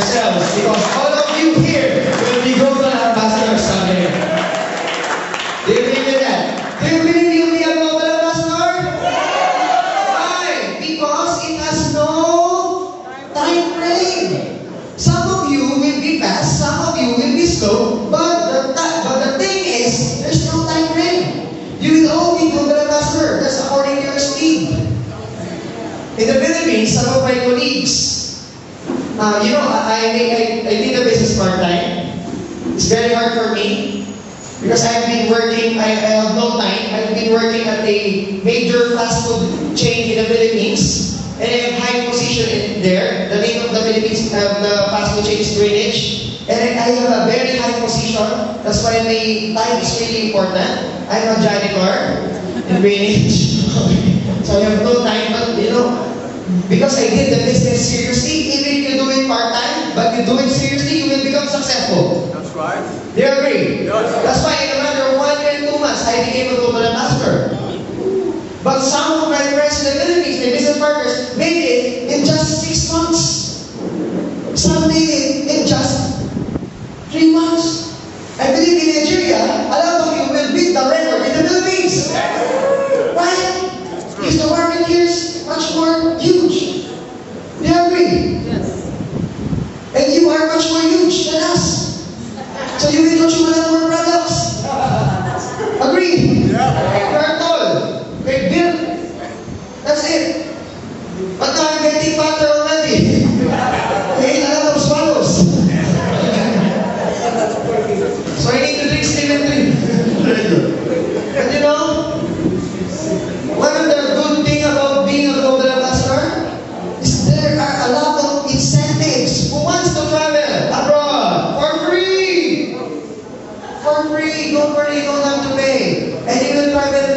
yourselves because all of you here will be global ambassadors someday. Do you believe in that? Do you believe you'll be a global ambassador? Why? Because it has no time frame. Some of you will be fast, some of you will be slow, but the thing is, there's no time frame. You will all be global ambassador. That's according to your speed. In the Philippines, some of my colleagues, I did the business part-time. It's very hard for me because I've been working, I have no time. I've been working at a major fast food chain in the Philippines. And I have high position in there. The name of the Philippines, the fast food chain is Greenwich. And I have a very high position. That's why my time is really important. I'm a janitor in Greenwich. So I have no time, but because I did the business seriously, even if you do it part-time, but you do it seriously, you will become successful. That's right. Do you agree? Yes. That's why in a matter of 1 year and 2 months, I became a global ambassador. But some of my friends in the Philippines, my business partners, made it in just 6 months. Some made it in just 3 months. I believe in Nigeria, a lot of you will beat the record in the Philippines. Why? Because the market here is much more huge. Do you agree? Yes. And you are much more huge than us. So you will consume a lot more products. Agree? Yeah. You are tall. Great build. That's it. But now I'm getting fatter already. I ate a lot of swallows. So I need to drink Slim Tree. But one of the good things about being a global ambassador is there are a lot of incentives. Who wants to travel abroad for free? For free, don't worry, you don't have to pay. And you will travel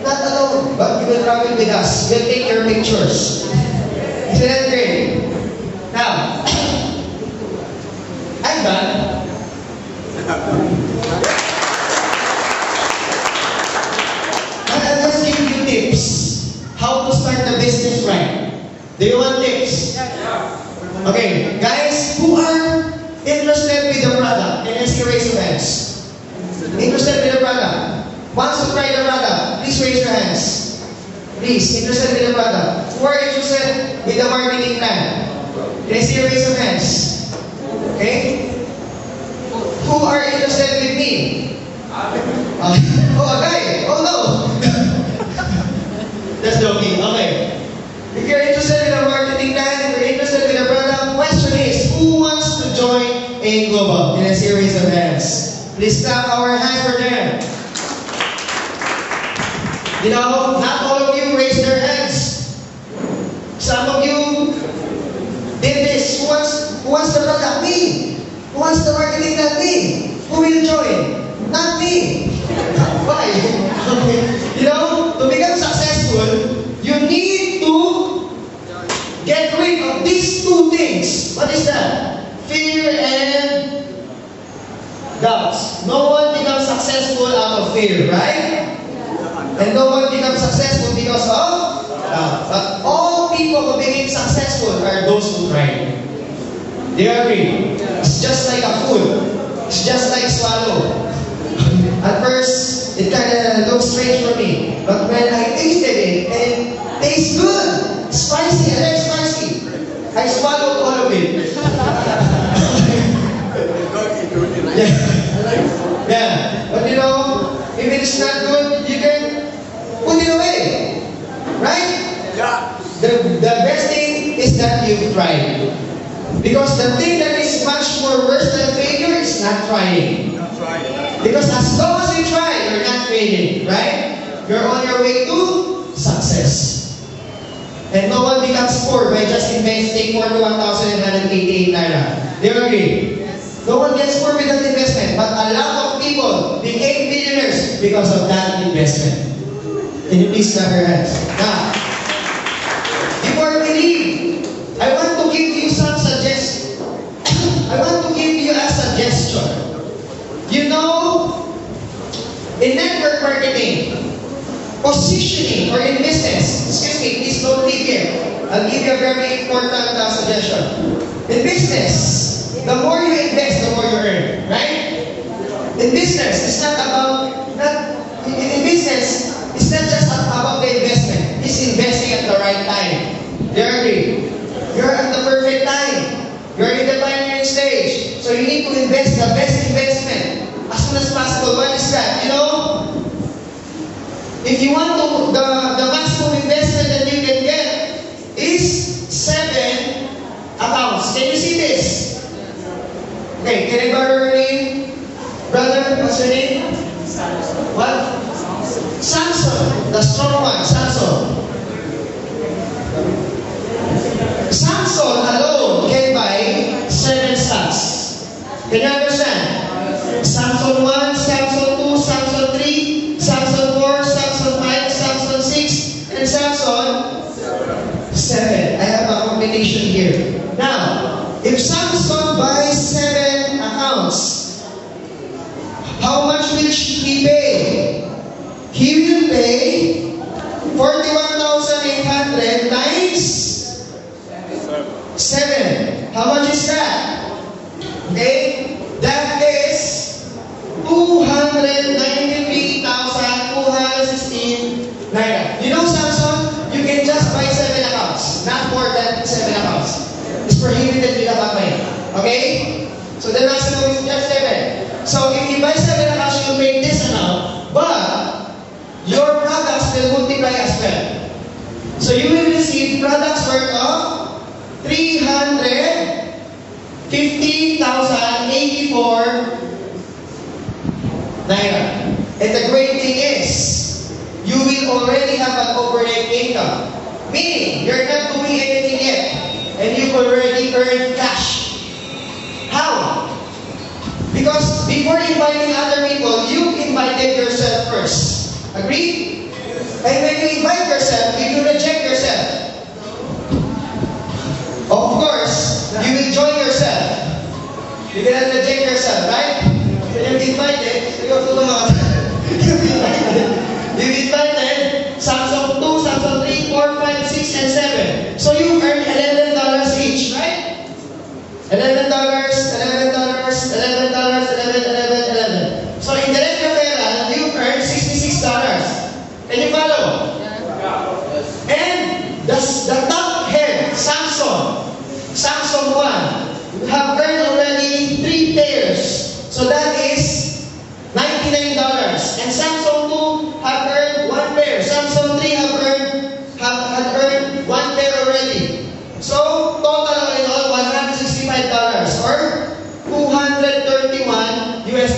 not alone, but you will travel with us. We'll take your pictures. Isn't that great? Now, I'm done. I'll just give you tips how to start the business right. Do you want tips? Okay, guys, who are interested with the product? Can I see raise your hands? Interested with the product? Wants to try the product? Please raise your hands. Please, interested with the product. Who are interested with the marketing plan? Can I see raise your hands? Okay? Who are interested with me? Oh, a guy. Oh, no. That's joking. Okay. If you're interested in the marketing plan, if you're interested in the product, question is, who wants to join A Global? Can I see a raise of hands? Please clap our hands for them. Not all of you raised their hands. Some of you did this. Who wants the product? Me. Who wants the marketing plan? Me. Who will join? Not me. Why? To become successful, you need to get rid of these two things. What is that? Fear and doubts. No one becomes successful out of fear, right? And no one becomes successful because of doubt. But all people who became successful are those who tried. Do you agree? It's just like a food. It's just like swallow. At first, it kind of looks strange for me. But when I tasted it, and it tastes good. Spicy, I like spicy. I swallowed all of it. Yeah. But if it's not good, you can put it away. Right? Yeah. The best thing is that you've tried. Because the thing that is much more worse than failure is not trying. That's right. Because as long as you try, you're not failing, right? You're on your way to success. And no one becomes poor by just investing 41,188 naira. Do you agree? Yes. No one gets poor with that investment, but a lot of people became millionaires because of that investment. Can you please clap your hands? Now, before we leave, I want to give you some suggestions. I want to give you a suggestion. In network marketing, positioning, or in business, excuse me, please don't leave here. I'll give you a very important suggestion. In business, the more you invest, the more you earn, right? In business, it's not about, in business, it's not just about the investment. It's investing at the right time. Do you agree? You're at the perfect time. You're in the pioneering stage. So you need to invest the best investment as soon as possible. What is that? You know, if you want to, the maximum investment that you can get is 7 accounts. Can you see this? Okay, can I borrow your name? Brother, what's your name? What? Samson, the strong one, Samson. Samson alone can buy 7 stocks. Can you understand? Samson 1, Samson 2, Samson 3, Samson 4, Samson 5, Samson 6, and Samson 7. I have a combination here. Now, if Samson buys 7 accounts, how much will he pay? He will pay 41,800 times 7. How much is that? Okay? That is 293,216 naira. You know, Samson, you can just buy 7 accounts. Not more than 7 accounts. It's prohibited with the okay? So the maximum is just 7. So if you buy 7 accounts, you make this amount. But your products will multiply as well. So you will receive products worth of 350,084 naira. And the great thing is, you will already have an overnight income. Meaning, you're not doing anything yet. And you already earn cash. How? Because before inviting other people, you invited yourself first. Agree? And when you invite yourself, if you reject yourself, of course, you will join yourself. You cannot reject yourself, right? So you've invited, you've invited Samsung 2, Samsung 3, 4, 5, 6, and 7. So you earn $11 each, right? $11, $11, $11, $11. So in the rest of pera, you earn $66. Can you follow? And the top head, Samsung 1, have earned already 3 pairs. So that is $99. And Samsung 2 have earned 1 pair. Samsung 3 had earned 1 pair already. So total all in all, $165 or $231 US.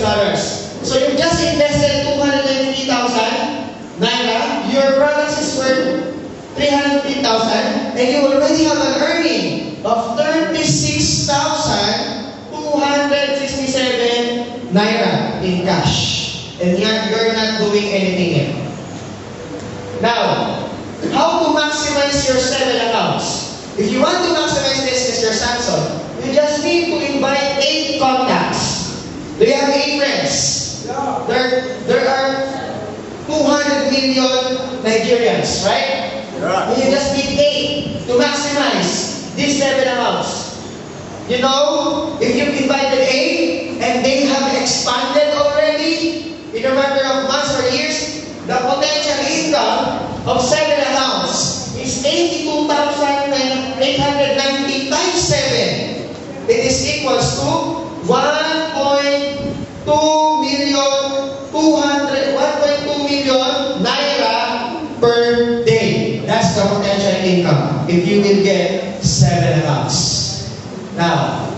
So you just invested 290,000 naira. Your products is worth 350,000, and you already have an earning of 36,267 naira in cash, and you're not doing anything yet. Now, how to maximize your 7 accounts? If you want to maximize this, Mr. Samson, you just need to invite 8 contacts. Do you have 8 friends? There are 200 million Nigerians, right? And you just need 8 to maximize these 7 accounts. You know, if you've invited 8 and they have expanded already in a matter of months or years, the potential income of 7 accounts is 82,890 times 7. It is equals to 1.2 million naira per day. That's the potential income if you will get 7 accounts. Now,